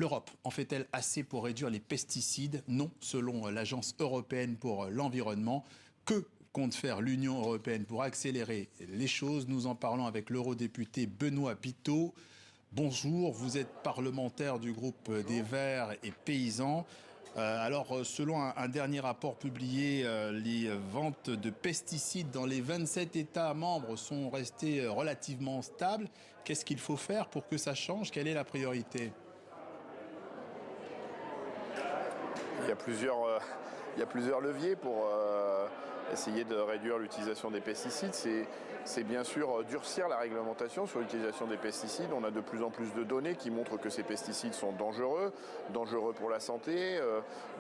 L'Europe en fait-elle assez pour réduire les pesticides? Non, selon l'Agence européenne pour l'environnement. Que compte faire l'Union européenne pour accélérer les choses? Nous en parlons avec l'eurodéputé Benoît Biteau. Bonjour, vous êtes parlementaire du groupe des Verts et Paysans. Selon un dernier rapport publié, les ventes de pesticides dans les 27 États membres sont restées relativement stables. Qu'est-ce qu'il faut faire pour que ça change? Quelle est la priorité? Il y a plusieurs leviers pour essayer de réduire l'utilisation des pesticides. C'est bien sûr durcir la réglementation sur l'utilisation des pesticides. On a de plus en plus de données qui montrent que ces pesticides sont dangereux pour la santé,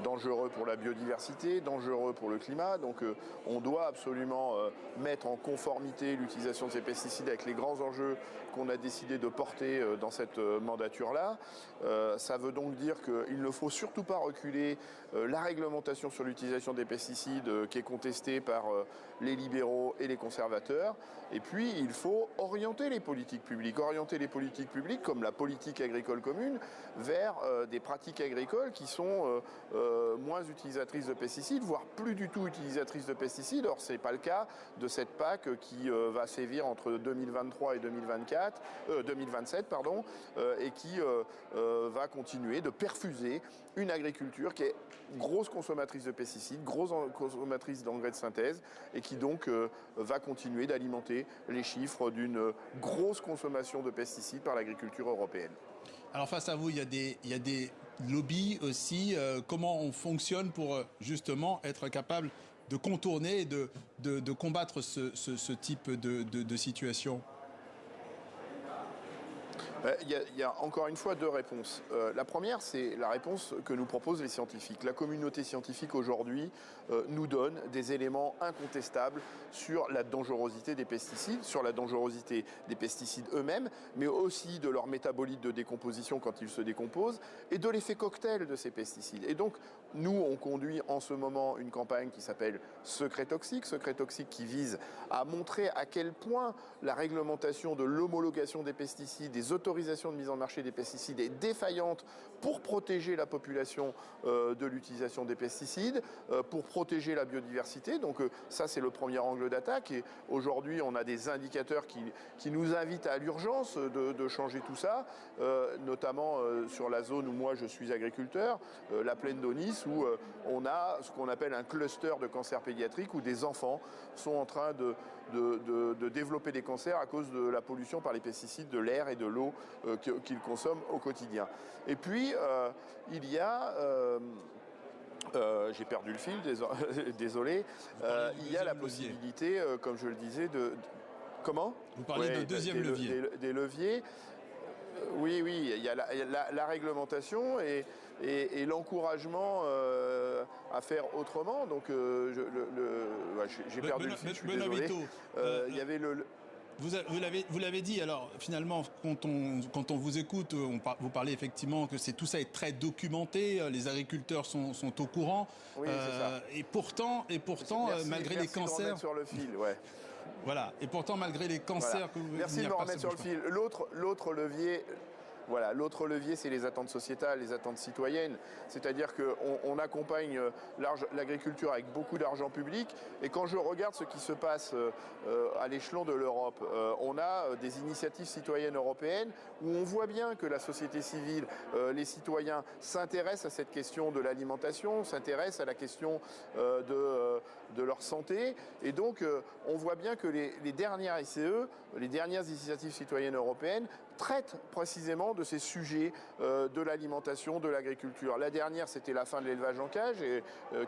dangereux pour la biodiversité, dangereux pour le climat. Donc on doit absolument mettre en conformité l'utilisation de ces pesticides avec les grands enjeux qu'on a décidé de porter dans cette mandature-là. Ça veut donc dire qu'il ne faut surtout pas reculer la réglementation sur l'utilisation des pesticides qui est contestée par les libéraux et les conservateurs. Et puis, il faut orienter les politiques publiques comme la politique agricole commune vers des pratiques agricoles qui sont moins utilisatrices de pesticides, voire plus du tout utilisatrices de pesticides. Or, ce n'est pas le cas de cette PAC qui va sévir entre 2023 et 2027 et qui va continuer de perfuser une agriculture qui est grosse consommatrice de pesticides, grosse consommatrice d'engrais de synthèse et qui donc va continuer d'alimenter les chiffres d'une grosse consommation de pesticides par l'agriculture européenne. Alors face à vous, il y a des lobbies aussi. Comment on fonctionne pour justement être capable de contourner et de combattre ce type de situation? Il y a encore une fois deux réponses. La première, c'est la réponse que nous proposent les scientifiques. La communauté scientifique aujourd'hui nous donne des éléments incontestables sur la dangerosité des pesticides, sur la dangerosité des pesticides eux-mêmes, mais aussi de leur métabolite de décomposition quand ils se décomposent et de l'effet cocktail de ces pesticides. Et donc, nous, on conduit en ce moment une campagne qui s'appelle Secret Toxique qui vise à montrer à quel point la réglementation de l'homologation des pesticides, des autorisations de mise en marché des pesticides est défaillante pour protéger la population de l'utilisation des pesticides, pour protéger la biodiversité. Donc ça, c'est le premier angle d'attaque. Et aujourd'hui, on a des indicateurs qui nous invitent à l'urgence de changer tout ça, notamment sur la zone où moi je suis agriculteur, la plaine d'Aunis, où on a ce qu'on appelle un cluster de cancers pédiatriques, où des enfants sont en train de développer des cancers à cause de la pollution par les pesticides de l'air et de l'eau qu'ils consomment au quotidien. Et puis, il y a... j'ai perdu le fil, désolé. Il y a la possibilité, comme je le disais, de... Comment ? Vous parlez d'un deuxième levier. Des leviers. Oui, il y a la réglementation et l'encouragement à faire autrement. Donc, j'ai perdu le fil, je suis désolé. Il y avait le... Vous l'avez dit, alors finalement, quand on vous écoute, vous parlez effectivement que tout ça est très documenté, les agriculteurs sont au courant. Oui, c'est ça. Et pourtant, malgré les cancers... Merci de me remettre sur le fil, ouais. Voilà, et pourtant, malgré les cancers que vous... Merci de me remettre sur le fil. L'autre levier... Voilà, l'autre levier, c'est les attentes sociétales, les attentes citoyennes. C'est-à-dire qu'on accompagne l'agriculture avec beaucoup d'argent public. Et quand je regarde ce qui se passe à l'échelon de l'Europe, on a des initiatives citoyennes européennes où on voit bien que la société civile, les citoyens s'intéressent à cette question de l'alimentation, s'intéressent à la question de leur santé. Et donc, on voit bien que les dernières ICE, les dernières initiatives citoyennes européennes, traitent précisément de ces sujets de l'alimentation, de l'agriculture. La dernière, c'était la fin de l'élevage en cage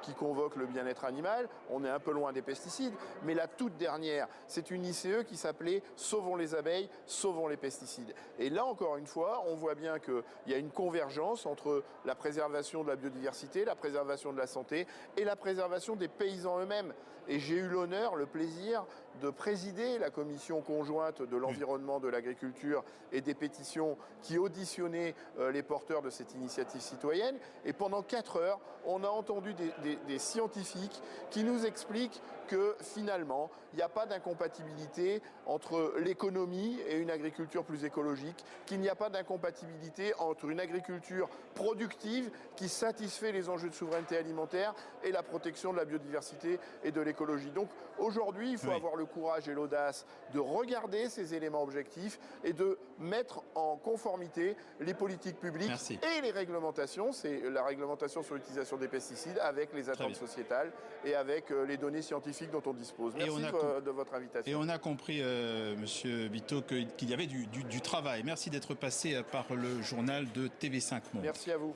qui convoque le bien-être animal. On est un peu loin des pesticides. Mais la toute dernière, c'est une ICE qui s'appelait « Sauvons les abeilles, sauvons les pesticides ». Et là, encore une fois, on voit bien qu'il y a une convergence entre la préservation de la biodiversité, la préservation de la santé et la préservation des paysans eux-mêmes. Et j'ai eu l'honneur, le plaisir de présider la commission conjointe de l'environnement, de l'agriculture et des pétitions qui auditionnait les porteurs de cette initiative citoyenne. Et pendant 4 heures, on a entendu des scientifiques qui nous expliquent que finalement, il n'y a pas d'incompatibilité entre l'économie et une agriculture plus écologique, qu'il n'y a pas d'incompatibilité entre une agriculture productive qui satisfait les enjeux de souveraineté alimentaire et la protection de la biodiversité et de l'écologie. Donc aujourd'hui, il faut avoir le courage et l'audace de regarder ces éléments objectifs et de mettre en conformité les politiques publiques et les réglementations, c'est la réglementation sur l'utilisation des pesticides, avec les attentes sociétales et avec les données scientifiques dont on dispose. Merci de votre invitation. Et on a compris, Monsieur Biteau, qu'il y avait du travail. Merci d'être passé par le journal de TV5 Monde. Merci à vous.